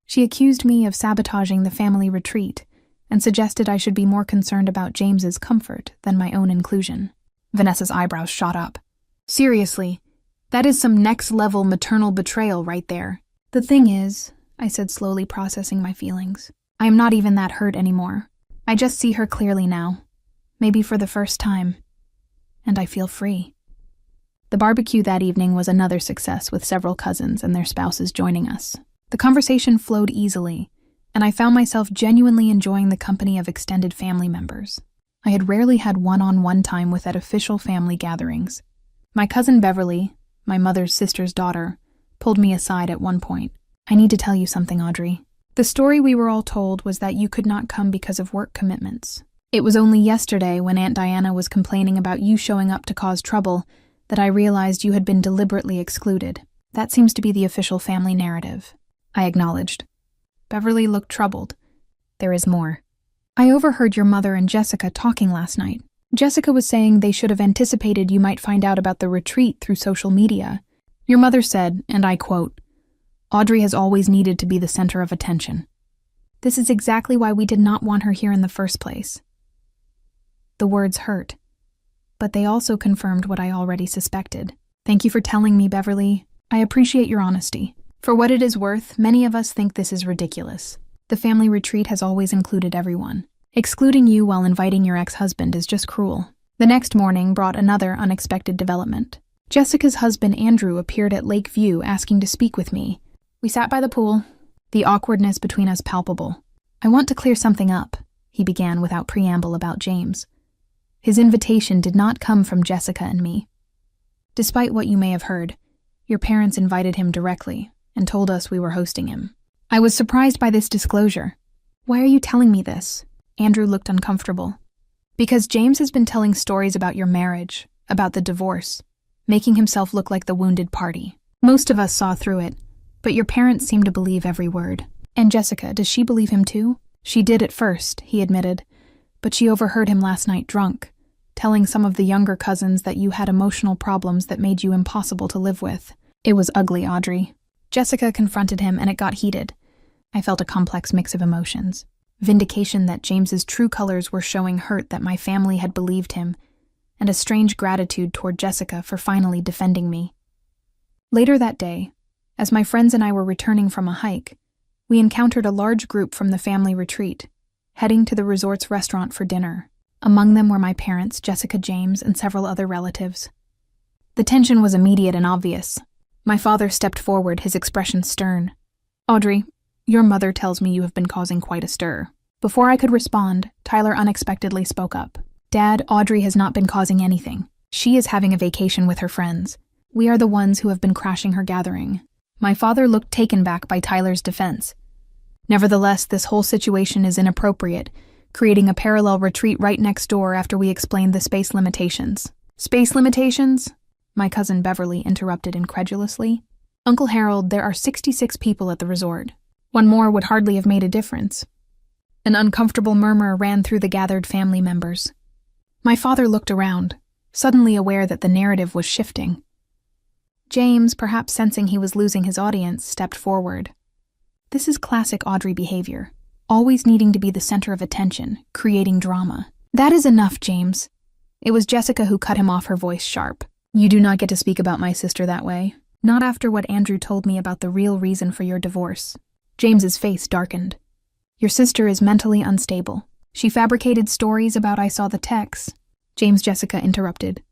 She accused me of sabotaging the family retreat and suggested I should be more concerned about James's comfort than my own inclusion. Vanessa's eyebrows shot up. Seriously, that is some next-level maternal betrayal right there. The thing is, I said slowly, processing my feelings, I am not even that hurt anymore. I just see her clearly now. Maybe for the first time. And I feel free. The barbecue that evening was another success, with several cousins and their spouses joining us. The conversation flowed easily, and I found myself genuinely enjoying the company of extended family members. I had rarely had one-on-one time with at official family gatherings. My cousin Beverly, my mother's sister's daughter, pulled me aside at one point. I need to tell you something, Audrey. The story we were all told was that you could not come because of work commitments. It was only yesterday, when Aunt Diana was complaining about you showing up to cause trouble, that I realized you had been deliberately excluded. That seems to be the official family narrative. I acknowledged. Beverly looked troubled. There is more. I overheard your mother and Jessica talking last night. Jessica was saying they should have anticipated you might find out about the retreat through social media. Your mother said, and I quote, Audrey has always needed to be the center of attention. This is exactly why we did not want her here in the first place. The words hurt, but they also confirmed what I already suspected. Thank you for telling me, Beverly. I appreciate your honesty. For what it is worth, many of us think this is ridiculous. The family retreat has always included everyone. Excluding you while inviting your ex-husband is just cruel. The next morning brought another unexpected development. Jessica's husband Andrew appeared at Lakeview asking to speak with me. We sat by the pool, the awkwardness between us palpable. I want to clear something up, he began without preamble about James. His invitation did not come from Jessica and me. Despite what you may have heard, Your parents invited him directly and told us we were hosting him. I was surprised by this disclosure. Why are you telling me this? Andrew looked uncomfortable. Because James has been telling stories about your marriage, about the divorce, making himself look like the wounded party. Most of us saw through it, but your parents seem to believe every word. And Jessica, does she believe him too? She did at first, he admitted, but she overheard him last night drunk, telling some of the younger cousins that you had emotional problems that made you impossible to live with. It was ugly, Audrey. Jessica confronted him and it got heated. I felt a complex mix of emotions. Vindication that James's true colors were showing hurt that my family had believed him, and a strange gratitude toward Jessica for finally defending me. Later that day, as my friends and I were returning from a hike, we encountered a large group from the family retreat, heading to the resort's restaurant for dinner. Among them were my parents, Jessica, James, and several other relatives. The tension was immediate and obvious. My father stepped forward, his expression stern. Audrey, your mother tells me you have been causing quite a stir. Before I could respond, Tyler unexpectedly spoke up. Dad, Audrey has not been causing anything. She is having a vacation with her friends. We are the ones who have been crashing her gathering. My father looked taken back by Tyler's defense. Nevertheless, this whole situation is inappropriate, creating a parallel retreat right next door after we explained the space limitations. Space limitations? My cousin Beverly interrupted incredulously. Uncle Harold, there are 66 people at the resort. One more would hardly have made a difference. An uncomfortable murmur ran through the gathered family members. My father looked around, suddenly aware that the narrative was shifting. James, perhaps sensing he was losing his audience, stepped forward. This is classic Audrey behavior, always needing to be the center of attention, creating drama. That is enough, James. It was Jessica who cut him off, her voice sharp. You do not get to speak about my sister that way. Not after what Andrew told me about the real reason for your divorce. James's face darkened. Your sister is mentally unstable. She fabricated stories about I saw the texts. James, Jessica interrupted.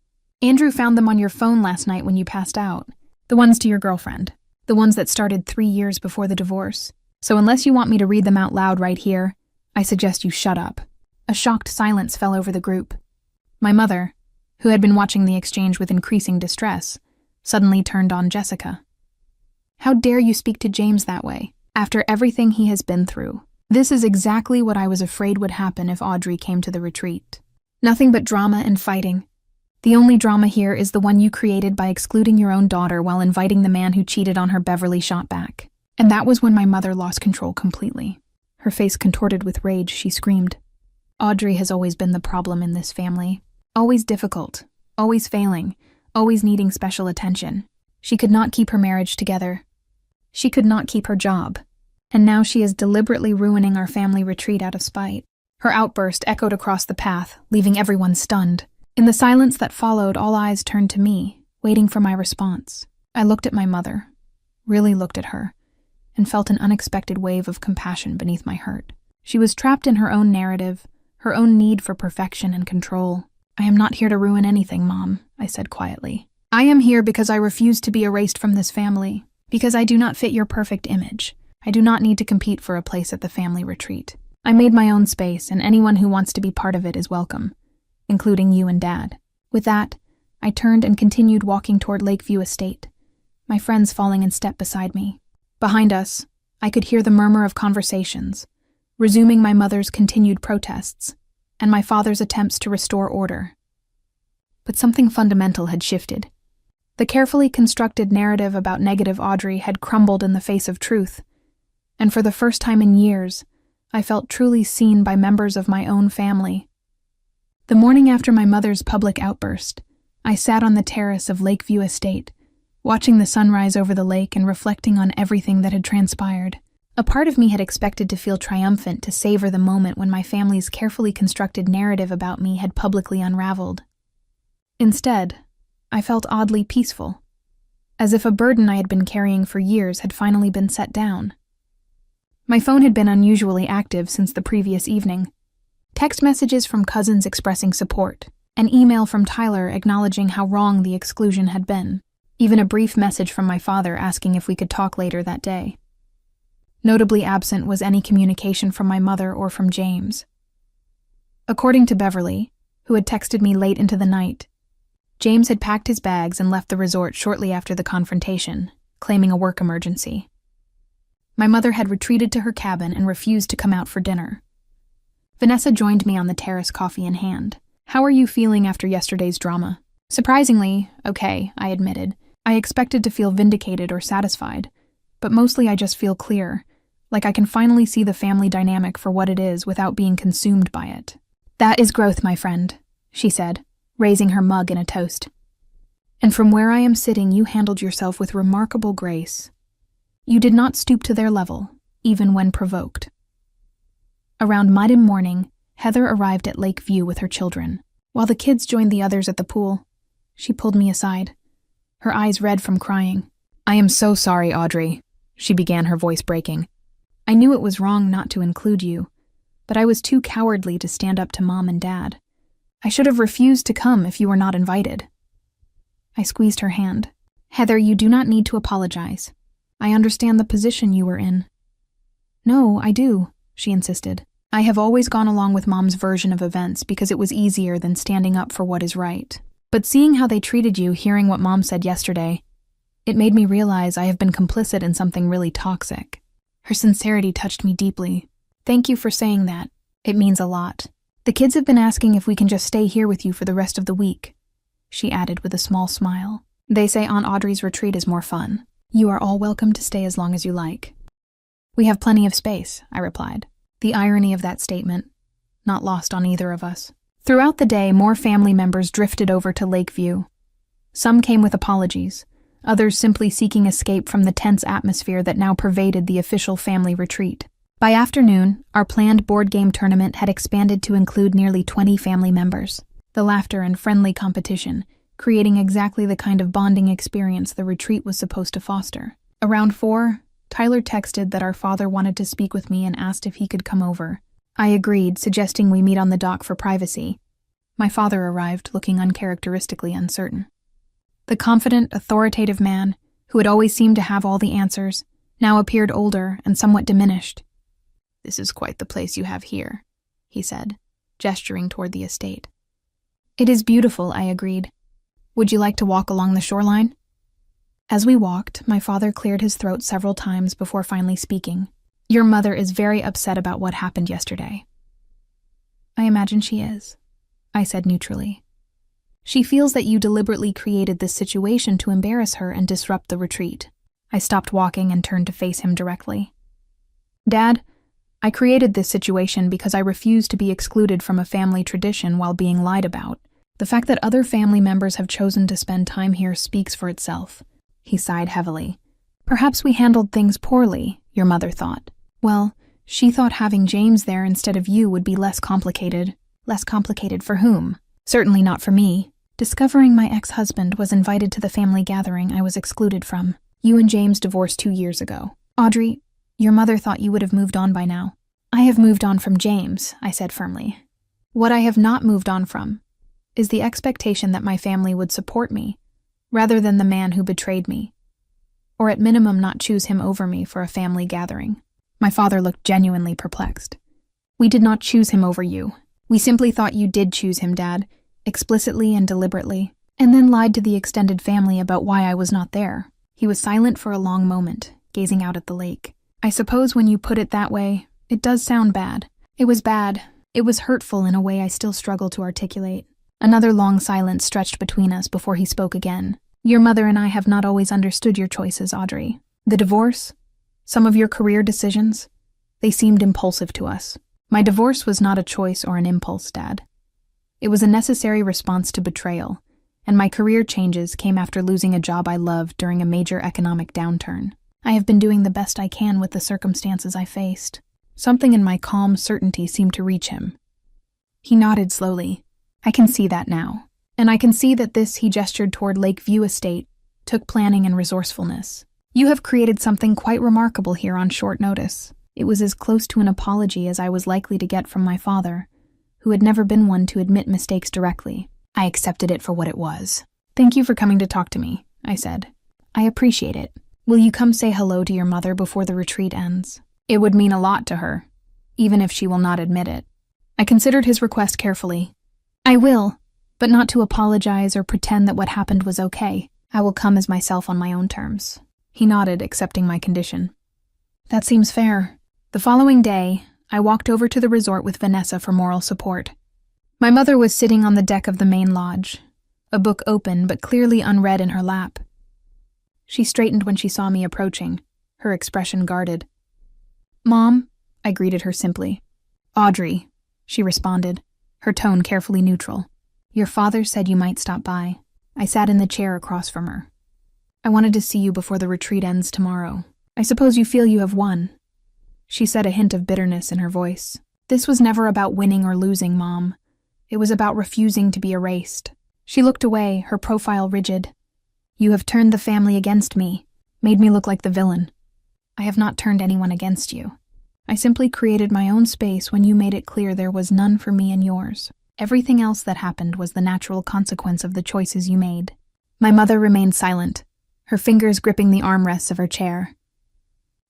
Andrew found them on your phone last night when you passed out. The ones to your girlfriend. The ones that started 3 years before the divorce. So unless you want me to read them out loud right here, I suggest you shut up. A shocked silence fell over the group. My mother, who had been watching the exchange with increasing distress, suddenly turned on Jessica. How dare you speak to James that way, after everything he has been through? This is exactly what I was afraid would happen if Audrey came to the retreat. Nothing but drama and fighting. The only drama here is the one you created by excluding your own daughter while inviting the man who cheated on her. Beverly shot back. And that was when my mother lost control completely. Her face contorted with rage, she screamed. Audrey has always been the problem in this family. Always difficult, always failing, always needing special attention. She could not keep her marriage together. She could not keep her job. And now she is deliberately ruining our family retreat out of spite. Her outburst echoed across the path, leaving everyone stunned. In the silence that followed, all eyes turned to me, waiting for my response. I looked at my mother, really looked at her, and felt an unexpected wave of compassion beneath my hurt. She was trapped in her own narrative, her own need for perfection and control. I am not here to ruin anything, Mom, I said quietly. I am here because I refuse to be erased from this family, because I do not fit your perfect image. I do not need to compete for a place at the family retreat. I made my own space, and anyone who wants to be part of it is welcome, including you and Dad. With that, I turned and continued walking toward Lakeview Estate, my friends falling in step beside me. Behind us, I could hear the murmur of conversations, resuming my mother's continued protests, and my father's attempts to restore order. But something fundamental had shifted. The carefully constructed narrative about negative Audrey had crumbled in the face of truth, and for the first time in years, I felt truly seen by members of my own family. The morning after my mother's public outburst, I sat on the terrace of Lakeview Estate, watching the sunrise over the lake and reflecting on everything that had transpired. A part of me had expected to feel triumphant to savor the moment when my family's carefully constructed narrative about me had publicly unraveled. Instead, I felt oddly peaceful, as if a burden I had been carrying for years had finally been set down. My phone had been unusually active since the previous evening. Text messages from cousins expressing support, an email from Tyler acknowledging how wrong the exclusion had been, even a brief message from my father asking if we could talk later that day. Notably absent was any communication from my mother or from James. According to Beverly, who had texted me late into the night, James had packed his bags and left the resort shortly after the confrontation, claiming a work emergency. My mother had retreated to her cabin and refused to come out for dinner. Vanessa joined me on the terrace, coffee in hand. "How are you feeling after yesterday's drama?" "Surprisingly, okay," I admitted. I expected to feel vindicated or satisfied, but mostly I just feel clear, like I can finally see the family dynamic for what it is without being consumed by it. "That is growth, my friend," she said, raising her mug in a toast. "And from where I am sitting, you handled yourself with remarkable grace. You did not stoop to their level, even when provoked." Around mid-morning, Heather arrived at Lake View with her children. While the kids joined the others at the pool, she pulled me aside, her eyes red from crying. "I am so sorry, Audrey," she began, her voice breaking. "I knew it was wrong not to include you, but I was too cowardly to stand up to Mom and Dad. I should have refused to come if you were not invited." I squeezed her hand. "Heather, you do not need to apologize. I understand the position you were in." "No, I do," she insisted. "I have always gone along with Mom's version of events because it was easier than standing up for what is right. But seeing how they treated you, hearing what Mom said yesterday, it made me realize I have been complicit in something really toxic." Her sincerity touched me deeply. "Thank you for saying that. It means a lot. The kids have been asking if we can just stay here with you for the rest of the week," she added with a small smile. "They say Aunt Audrey's retreat is more fun. You are all welcome to stay as long as you like." "We have plenty of space," I replied. The irony of that statement, not lost on either of us. Throughout the day, more family members drifted over to Lakeview. Some came with apologies, others simply seeking escape from the tense atmosphere that now pervaded the official family retreat. By afternoon, our planned board game tournament had expanded to include nearly 20 family members. The laughter and friendly competition, creating exactly the kind of bonding experience the retreat was supposed to foster. Around 4, Tyler texted that our father wanted to speak with me and asked if he could come over. I agreed, suggesting we meet on the dock for privacy. My father arrived, looking uncharacteristically uncertain. The confident, authoritative man, who had always seemed to have all the answers, now appeared older and somewhat diminished. "This is quite the place you have here," he said, gesturing toward the estate. "It is beautiful," I agreed. "Would you like to walk along the shoreline?" As we walked, my father cleared his throat several times before finally speaking. "Your mother is very upset about what happened yesterday." "I imagine she is," I said neutrally. "She feels that you deliberately created this situation to embarrass her and disrupt the retreat." I stopped walking and turned to face him directly. "Dad, I created this situation because I refused to be excluded from a family tradition while being lied about. The fact that other family members have chosen to spend time here speaks for itself." He sighed heavily. "Perhaps we handled things poorly," your mother thought. "Well, she thought having James there instead of you would be less complicated." "Less complicated for whom?" "Certainly not for me. Discovering my ex-husband was invited to the family gathering I was excluded from. You and James divorced 2 years ago. Audrey, your mother thought you would have moved on by now." "I have moved on from James," I said firmly. "What I have not moved on from is the expectation that my family would support me, rather than the man who betrayed me, or at minimum not choose him over me for a family gathering." My father looked genuinely perplexed. "We did not choose him over you. We simply thought you did choose him, Dad, explicitly and deliberately, and then lied to the extended family about why I was not there." He was silent for a long moment, gazing out at the lake. "I suppose when you put it that way, it does sound bad." "It was bad. It was hurtful in a way I still struggle to articulate." Another long silence stretched between us before he spoke again. "Your mother and I have not always understood your choices, Audrey. The divorce, some of your career decisions, they seemed impulsive to us. My divorce was not a choice or an impulse, Dad. It was a necessary response to betrayal, and my career changes came after losing a job I loved during a major economic downturn. I have been doing the best I can with the circumstances I faced." Something in my calm certainty seemed to reach him. He nodded slowly. "I can see that now. And I can see that this," he gestured toward Lakeview Estate, "took planning and resourcefulness. You have created something quite remarkable here on short notice." It was as close to an apology as I was likely to get from my father, who had never been one to admit mistakes directly. I accepted it for what it was. "Thank you for coming to talk to me," I said. "I appreciate it. Will you come say hello to your mother before the retreat ends? It would mean a lot to her, even if she will not admit it." I considered his request carefully. "I will. but not to apologize or pretend that what happened was okay. I will come as myself on my own terms. He nodded, accepting my condition. That seems fair. The following day, I walked over to the resort with Vanessa for moral support. My mother was sitting on the deck of the main lodge, a book open but clearly unread in her lap. She straightened when she saw me approaching, her expression guarded. "Mom," I greeted her simply. "Audrey," she responded, her tone carefully neutral. "Your father said you might stop by." I sat in the chair across from her. "I wanted to see you before the retreat ends tomorrow. I suppose you feel you have won." She said, a hint of bitterness in her voice. "This was never about winning or losing, Mom. It was about refusing to be erased." She looked away, her profile rigid. "You have turned the family against me, made me look like the villain. I have not turned anyone against you. I simply created my own space when you made it clear there was none for me and yours. Everything else that happened was the natural consequence of the choices you made." My mother remained silent, her fingers gripping the armrests of her chair.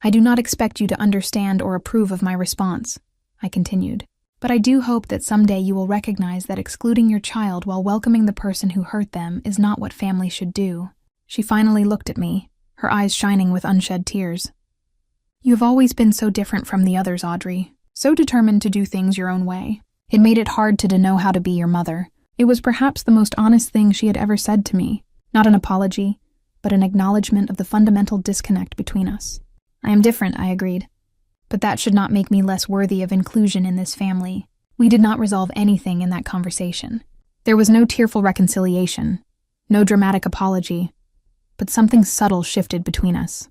"I do not expect you to understand or approve of my response," I continued, "but I do hope that someday you will recognize that excluding your child while welcoming the person who hurt them is not what family should do." She finally looked at me, her eyes shining with unshed tears. "You have always been so different from the others, Audrey, so determined to do things your own way. It made it hard to know how to be your mother." It was perhaps the most honest thing she had ever said to me, not an apology, but an acknowledgement of the fundamental disconnect between us. "I am different," I agreed, "but that should not make me less worthy of inclusion in this family." We did not resolve anything in that conversation. There was no tearful reconciliation, no dramatic apology, but something subtle shifted between us.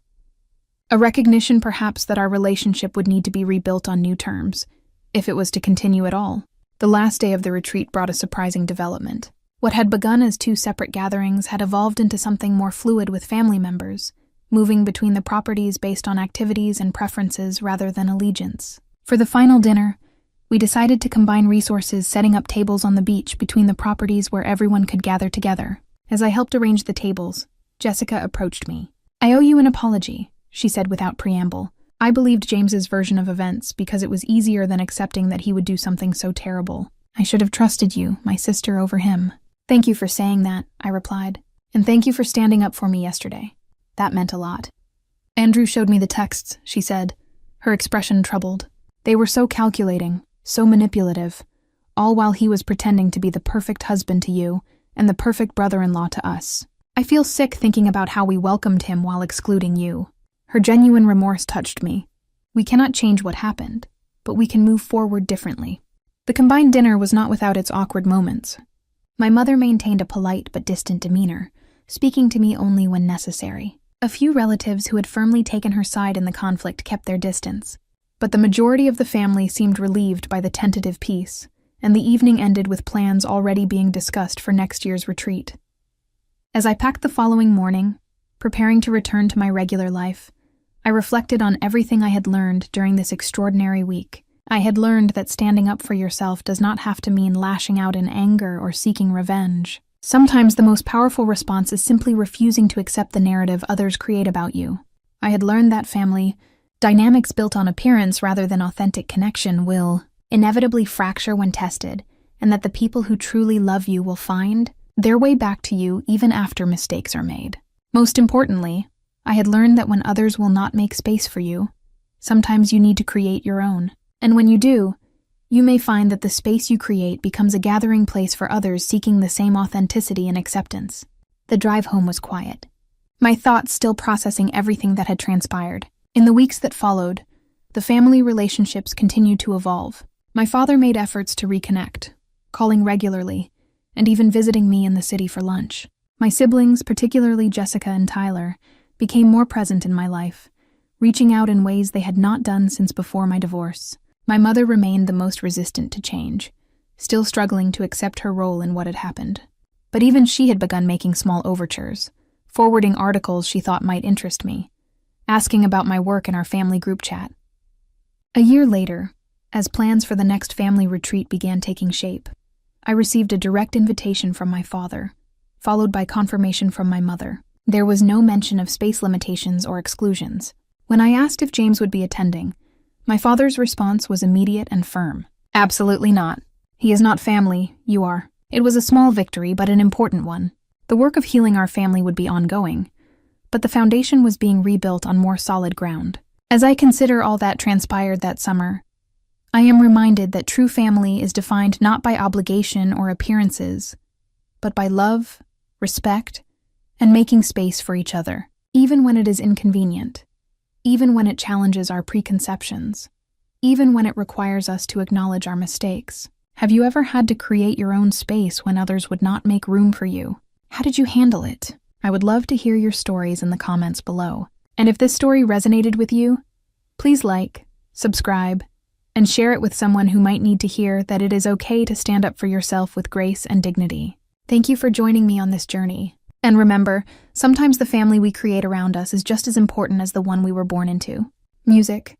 A recognition, perhaps, that our relationship would need to be rebuilt on new terms, if it was to continue at all. The last day of the retreat brought a surprising development. What had begun as 2 separate gatherings had evolved into something more fluid with family members, moving between the properties based on activities and preferences rather than allegiance. For the final dinner, we decided to combine resources, setting up tables on the beach between the properties where everyone could gather together. As I helped arrange the tables, Jessica approached me. "I owe you an apology," she said without preamble. "I believed James's version of events because it was easier than accepting that he would do something so terrible. I should have trusted you, my sister, over him." "Thank you for saying that," I replied. "And thank you for standing up for me yesterday. That meant a lot." "Andrew showed me the texts," she said, her expression troubled. "They were so calculating, so manipulative, all while he was pretending to be the perfect husband to you and the perfect brother-in-law to us. I feel sick thinking about how we welcomed him while excluding you." Her genuine remorse touched me. We cannot change what happened, but we can move forward differently. The combined dinner was not without its awkward moments. My mother maintained a polite but distant demeanor, speaking to me only when necessary. A few relatives who had firmly taken her side in the conflict kept their distance, but the majority of the family seemed relieved by the tentative peace, and the evening ended with plans already being discussed for next year's retreat. As I packed the following morning, preparing to return to my regular life, I reflected on everything I had learned during this extraordinary week. I had learned that standing up for yourself does not have to mean lashing out in anger or seeking revenge. Sometimes the most powerful response is simply refusing to accept the narrative others create about you. I had learned that family dynamics built on appearance rather than authentic connection will inevitably fracture when tested, and that the people who truly love you will find their way back to you even after mistakes are made. Most importantly, I had learned that when others will not make space for you, sometimes you need to create your own. And when you do, you may find that the space you create becomes a gathering place for others seeking the same authenticity and acceptance. The drive home was quiet, my thoughts still processing everything that had transpired. In the weeks that followed, the family relationships continued to evolve. My father made efforts to reconnect, calling regularly, and even visiting me in the city for lunch. My siblings, particularly Jessica and Tyler, became more present in my life, reaching out in ways they had not done since before my divorce. My mother remained the most resistant to change, still struggling to accept her role in what had happened. But even she had begun making small overtures, forwarding articles she thought might interest me, asking about my work in our family group chat. A year later, as plans for the next family retreat began taking shape, I received a direct invitation from my father, followed by confirmation from my mother. There was no mention of space limitations or exclusions. When I asked if James would be attending, my father's response was immediate and firm. "Absolutely not. He is not family, you are. It was a small victory, but an important one. The work of healing our family would be ongoing, but the foundation was being rebuilt on more solid ground. As I consider all that transpired that summer, I am reminded that true family is defined not by obligation or appearances, but by love, respect, and making space for each other, even when it is inconvenient, even when it challenges our preconceptions, even when it requires us to acknowledge our mistakes. Have you ever had to create your own space when others would not make room for you? How did you handle it? I would love to hear your stories in the comments below. And if this story resonated with you, please like, subscribe, and share it with someone who might need to hear that it is okay to stand up for yourself with grace and dignity. Thank you for joining me on this journey. And remember, sometimes the family we create around us is just as important as the one we were born into. Music,